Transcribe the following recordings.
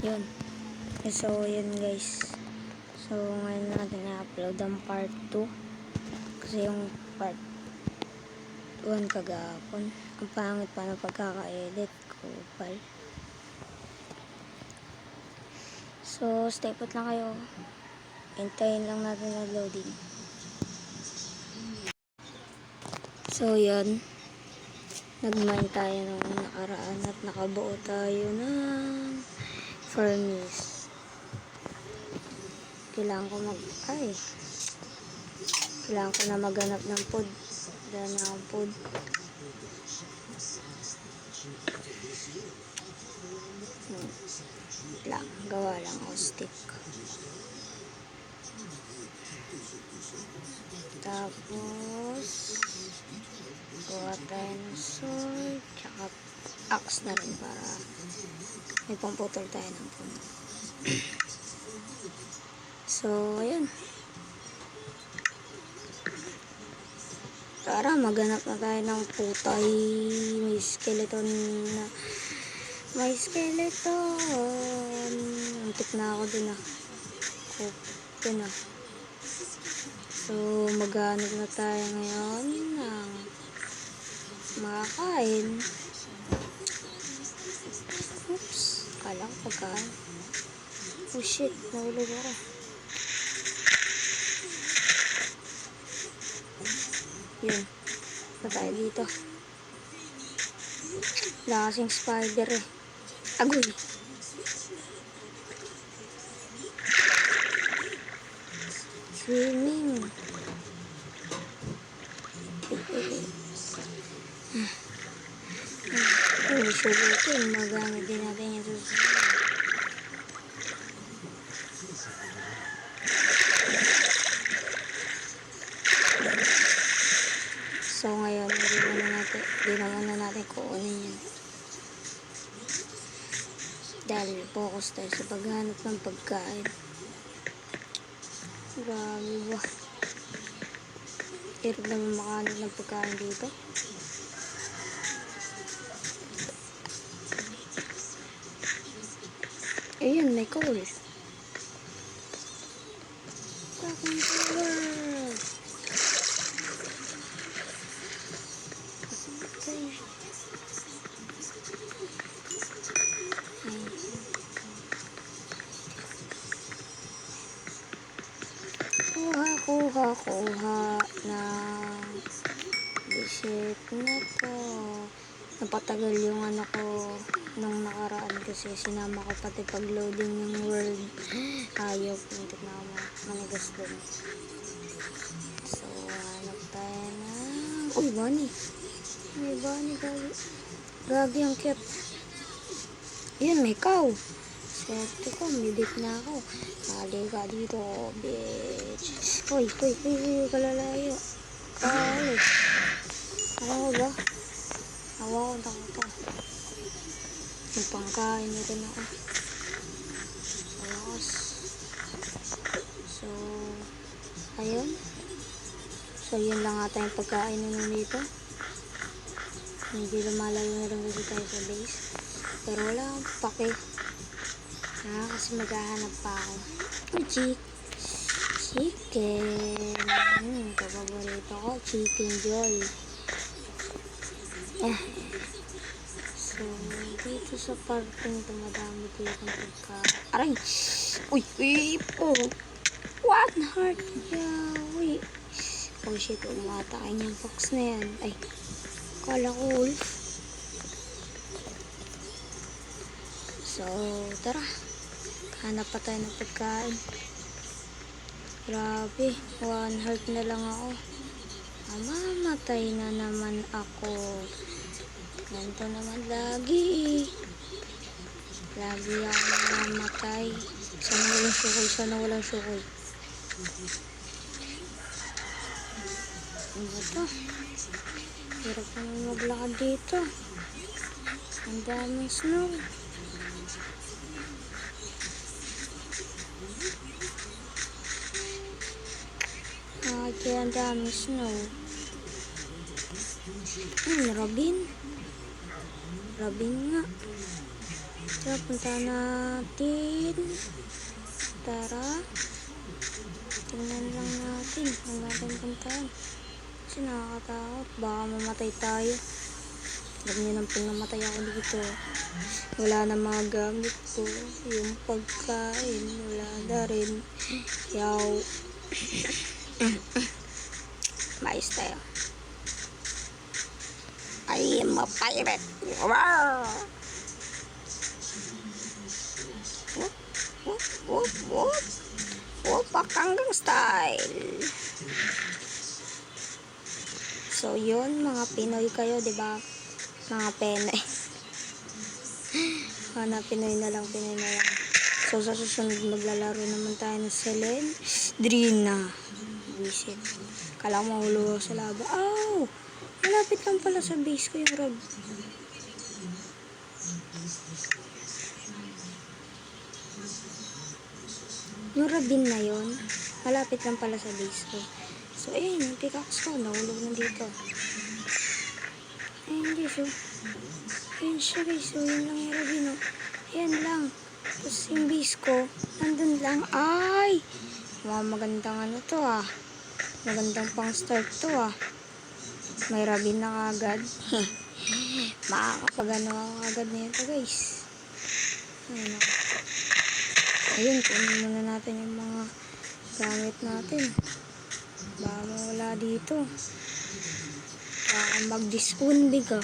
Yun. So, yun guys. So, ngayon natin i-upload ang part 2. Kasi yung part 1 kagapon. Ang pangit pa na pagkaka-edit. Kupal. So, stay put lang kayo. Hintayin lang natin na loading. So, yun. Nag-mine tayo nung nakaraan at nakabuo tayo ng furnace. Kailangan ko kailangan ko na maghanap ng food. Dahil na akong food. Gawa lang ako stick. Tapos gawa tayo ng sword, tsaka axe na rin para may pamputol tayo ng puno. So, ayun. Tara, maghanap na tayo ng putay. May skeleton na. May skeleton. Antik na ako dun ah. Kupin na. So, maghanap na tayo ngayon ng makakain. Oops. Kala ko pagkain. Oh shit, nahulog ako. Yun. Pa tayo dito. Wala kasing spider eh. Agoy. Swimming. Kung subukin, magamit din natin yung susunod. So ngayon, hindi naman na natin kuunin yun. Dahil focus tayo sa paghanap ng pagkain. Grabe ba? Hirap naman makahanap ng pagkain dito. Ayun, may coal. Cracking power. Kuha na visit na to. Napatagal yung ano ko nung nakaraan kasi sinama ko pati pag-loading ng world. Ayaw, pintik na ako manigas dun. So, hanap tayo na. Uy, bunny. May bunny, gagi ang cute. Yun, may cow. Swerte ko, midit na ako. Halika dito, bitch. Uy, kalalayo. Kali. Alam mo ba? Hawa ko na ito. May pangkain na rin ako. Salakas. So, ayun. So, yun lang ata yung pagkain na dito. Hindi lumalayo na rin kasi tayo sa base. Pero wala akong pake. Kasi maghahanap pa ako. Chicken. Paborito ko. Chicken joy. So, dito sa parking ito, madami dito ang pagkain. Aray! Uy! Po! What? Heart! Yeah, uy! Oh shit, umatakain yung fox na yan. Ay, kala ko wolf. So, tara. Hanap pa tayo ng pagkain. Grabe, 1 heart na lang ako. Mamatay na naman ako. Ganito naman lagi. Lagi ako mamatay. Sana walang sukoy. Ano ba ito? Hirap naman maglakad dito. Ang daming snow. Kaya ang daming snow. Robin nga. Tara, punta natin. Tara. Tingnan lang natin. Huwag natin puntahan. Kasi nakakatakot. Baka mamatay tayo. Alam niyo nang namatay ako dito. Wala na mga gamit ko. Yung pagkain, wala na rin. Yaw. Mais tayo. I am a pirate. Rawr! Whoop, whoop, whoop, whoop. Whoop, Gangnam Style. So, yun, mga Pinoy kayo, di ba? Mga Penoy. Mga Pinoy na lang, Pinoy na lang. So, sa susunod, maglalaro naman tayo ng Selendrina. Visit. Kala mo mahulog sa laba. Ow! Malapit lang pala sa base ko yung rod. Yung rabin na yun, malapit lang pala sa base ko. So, ayun, yung pickaxe ko, nahulog na dito. Ayun guys, oh. Ayun siya guys, so yun lang yung rabin, oh. Ayan lang. Tapos yung base ko, nandun lang. Ay! Magandang ano to, ah. Magandang pang start to, ah. May rabin na agad. Makakapagano ako agad na ito, guys. Ayun, oh. Ayun, kunin muna natin yung mga gamit natin. Baka mawala dito. Baka mag-diskundig ka.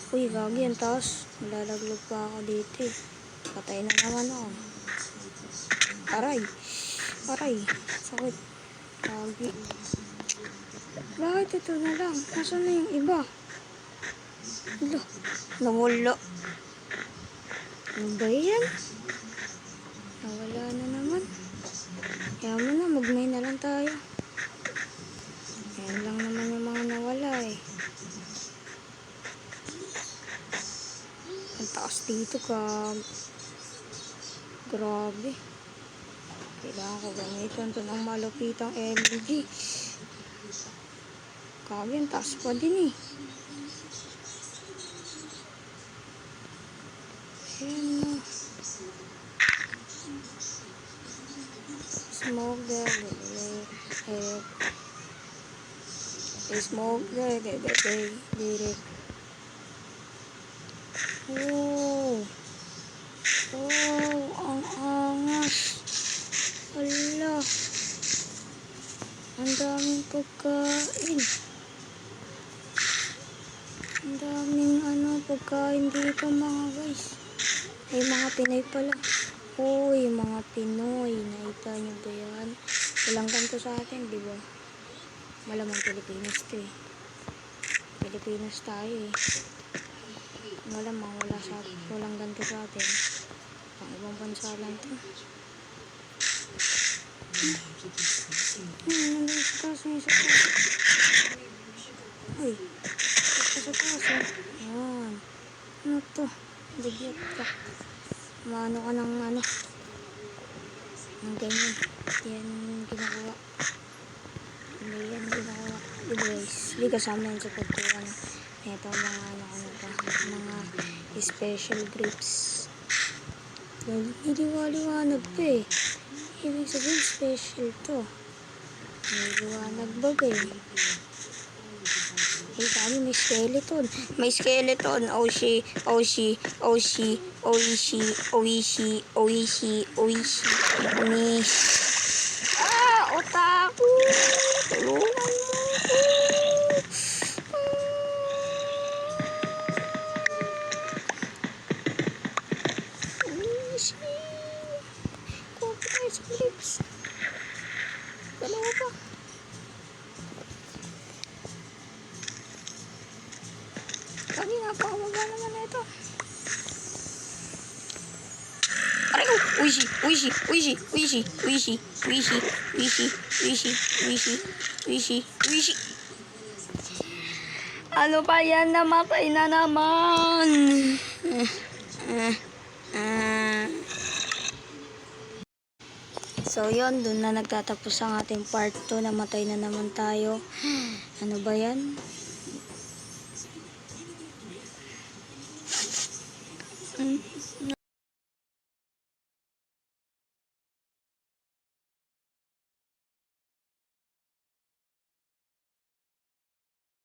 Uy, gagi yan. Tapos, malalaglag pa ako dito eh. Patay na naman ako. Aray. Aray. Sakit. Gagi. Bakit ito na lang? Nasaan na yung iba? Ito. Nawala. Ano ba yan? Nawala na naman. Kaya mo na, magmay na lang tayo. Ayan lang naman yung mga nawala eh. Ang taas dito ka. Grabe. Kailangan ko gamitin ito ng malupitang LG. Kagi, ang taas pa din eh. Ayan na. Smoke there, smoke there, direct. Oh, ang angas. Hala, ang daming pagkain. Ang daming pagkain dito mga guys. Ay, mga Pinoy pala. Uy, mga Pinoy. Nakita nyo ba yan? Walang ganito sa atin, di ba? Malamang Pilipinas to eh. Pilipinas tayo eh. Malamang walang ganito sa atin. Pang ibang bansa lang to. Nandun sa taas na isa pa. Uy, sa taas eh. Ayan. Ano to? Digyat ka. Maano ka ng ng ganyan. Yan ginagawa. Yan ginagawa. Guys, hindi kasama yun sa pagkuhan. Ito mga special grapes. Hindi liwanag pa eh. Ibig sabihin special to. May liwanag bagay. Ay, dami, may skeleton. May skeleton. Oishi. Otaku. Tulungan mo ako. Oishi. Copyright scripts. Dalawa pa. Kami napakamaga naman na ito. Aray ko! Wishi. Ano pa yan? Namatay na naman. So yun, dun na nagtatapos ang ating part 2. Namatay na naman tayo. Ano ba yan?